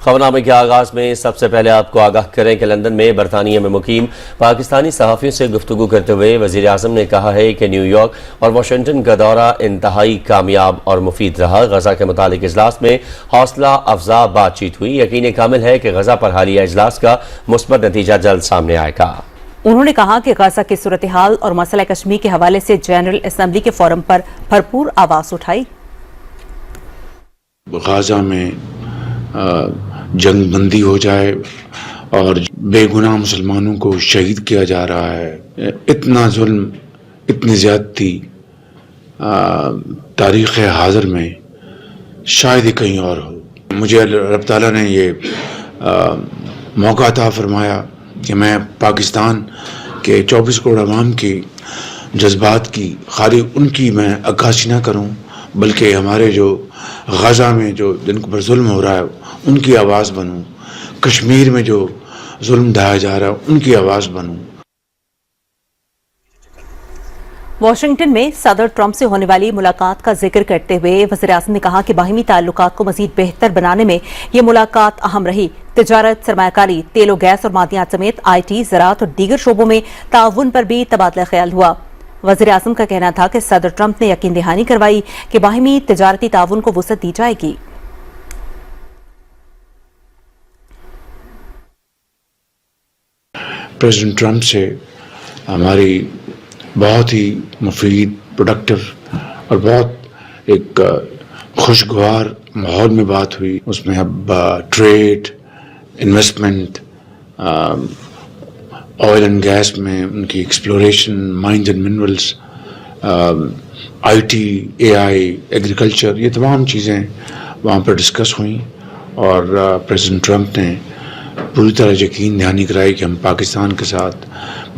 خبرنامے کے آغاز میں سب سے پہلے آپ کو آگاہ کریں کہ لندن میں برطانیہ میں مقیم پاکستانی صحافیوں سے گفتگو کرتے ہوئے وزیر اعظم نے کہا ہے کہ نیو یارک اور واشنگٹن کا دورہ انتہائی کامیاب اور مفید رہا۔ غزہ کے متعلق اجلاس میں حوصلہ افزا بات چیت ہوئی۔ یقین کامل ہے کہ غزہ پر حالیہ اجلاس کا مثبت نتیجہ جلد سامنے آئے گا۔ انہوں نے کہا کہ غزہ کی صورتحال اور مسئلہ کشمیر کے حوالے سے جنرل اسمبلی کے فورم پر بھرپور آواز اٹھائی۔ غزہ میں جنگ بندی ہو جائے اور بے گناہ مسلمانوں کو شہید کیا جا رہا ہے۔ اتنا ظلم، اتنی زیادتی تاریخ حاضر میں شاید ہی کہیں اور ہو۔ مجھے رب تعالیٰ نے یہ موقع عطا فرمایا کہ میں پاکستان کے 24 کروڑ عوام کی جذبات کی خالی ان کی میں عکاسی نہ کروں، بلکہ ہمارے جو غزہ میں جو جن پر ظلم ہو رہا ہے ان کی آواز بنوں، کشمیر میں جو ظلم ڈھایا جا رہا ہے ان کی آواز بنوں۔ واشنگٹن میں صدر ٹرمپ سے ہونے والی ملاقات کا ذکر کرتے ہوئے وزیر اعظم نے کہا کہ باہمی تعلقات کو مزید بہتر بنانے میں یہ ملاقات اہم رہی۔ تجارت، سرمایہ کاری، تیل و گیس اور معدنیات سمیت آئی ٹی، زراعت اور دیگر شعبوں میں تعاون پر بھی تبادلہ خیال ہوا۔ وزیر اعظم کا کہنا تھا کہ صدر ٹرمپ نے یقین دہانی کروائی کہ باہمی تجارتی تعاون کو وسعت دی جائے گی۔ پریزیڈنٹ ٹرمپ سے ہماری بہت ہی مفید، پروڈکٹیو اور بہت ایک خوشگوار ماحول میں بات ہوئی۔ اس میں اب trade, investment, oil and gas میں ان کی exploration, mines and minerals, IT, AI, agriculture, یہ تمام چیزیں وہاں پر ڈسکس ہوئیں اور پریزیڈنٹ ٹرمپ نے پوری طرح یقین دہانی کرائی کہ ہم پاکستان کے ساتھ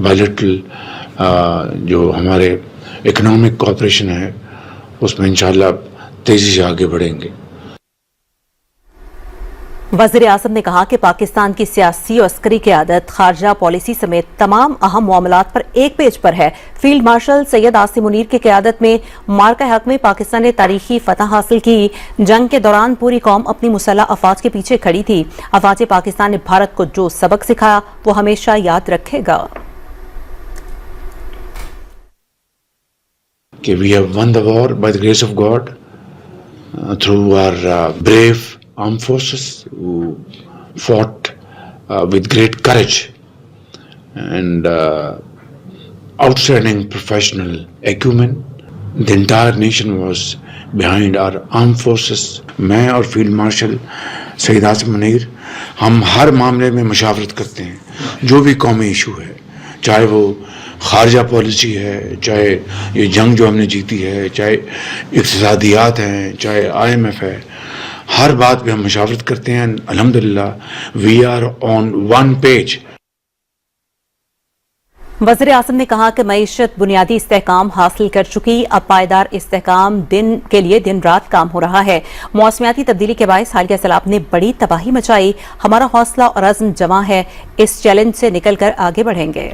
بائیلیٹرل جو ہمارے اکنامک کوآپریشن ہے اس میں انشاءاللہ تیزی سے آگے بڑھیں گے۔ وزیر اعظم نے کہا کہ پاکستان کی سیاسی اور عسکری قیادت، خارجہ پالیسی سمیت تمام اہم معاملات پر ایک پیج پر ہے۔ فیلڈ مارشل سید عاصم منیر کی قیادت میں مارکہ حق میں پاکستان نے تاریخی فتح حاصل کی۔ جنگ کے دوران پوری قوم اپنی مسلح افواج کے پیچھے کھڑی تھی۔ افواج پاکستان نے بھارت کو جو سبق سکھایا وہ ہمیشہ یاد رکھے گا۔ کہ we have won the war by the grace of God through our brave armed forces who fought with great courage and outstanding professional acumen. The entire nation was behind our armed forces. میں اور field marshal Syed Asim Munir ہم ہر معاملے میں مشاورت کرتے ہیں، جو بھی قومی ایشو ہے، چاہے وہ خارجہ پالیسی ہے، چاہے یہ جنگ جو ہم نے جیتی ہے، چاہے اقتصادیات ہیں، چاہے آئی ایم ایف ہے، ہر بات پہ ہم مشاورت کرتے ہیں۔ الحمدللہ we are on one page. وزیر اعظم نے کہا کہ معیشت بنیادی استحکام حاصل کر چکی، اب پائیدار استحکام کے لیے دن رات کام ہو رہا ہے۔ موسمیاتی تبدیلی کے باعث حالیہ سیلاب نے بڑی تباہی مچائی، ہمارا حوصلہ اور عزم جمع ہے، اس چیلنج سے نکل کر آگے بڑھیں گے۔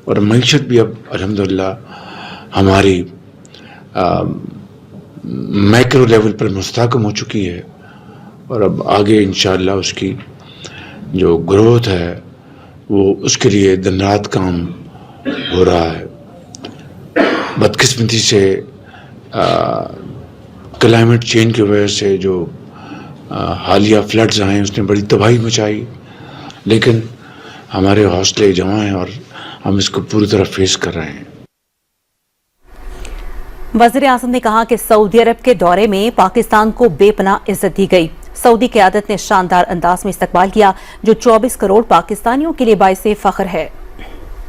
اور معیشت بھی اب الحمدللہ ہماری میکرو لیول پر مستحکم ہو چکی ہے اور اب آگے انشاءاللہ اس کی جو گروتھ ہے وہ اس کے لیے دن رات کام ہو رہا ہے۔ بدقسمتی سے کلائمیٹ چینج کی وجہ سے جو حالیہ فلڈز آئے اس نے بڑی تباہی مچائی، لیکن ہمارے حوصلے جمع ہیں اور ہم اس کو پوری طرح فیس کر رہے ہیں۔ وزیر اعظم نے کہا کہ سعودی عرب کے دورے میں پاکستان کو بے پناہ عزت دی گئی۔ سعودی قیادت نے شاندار انداز میں استقبال کیا جو 24 کروڑ پاکستانیوں کے لیے باعث فخر ہے۔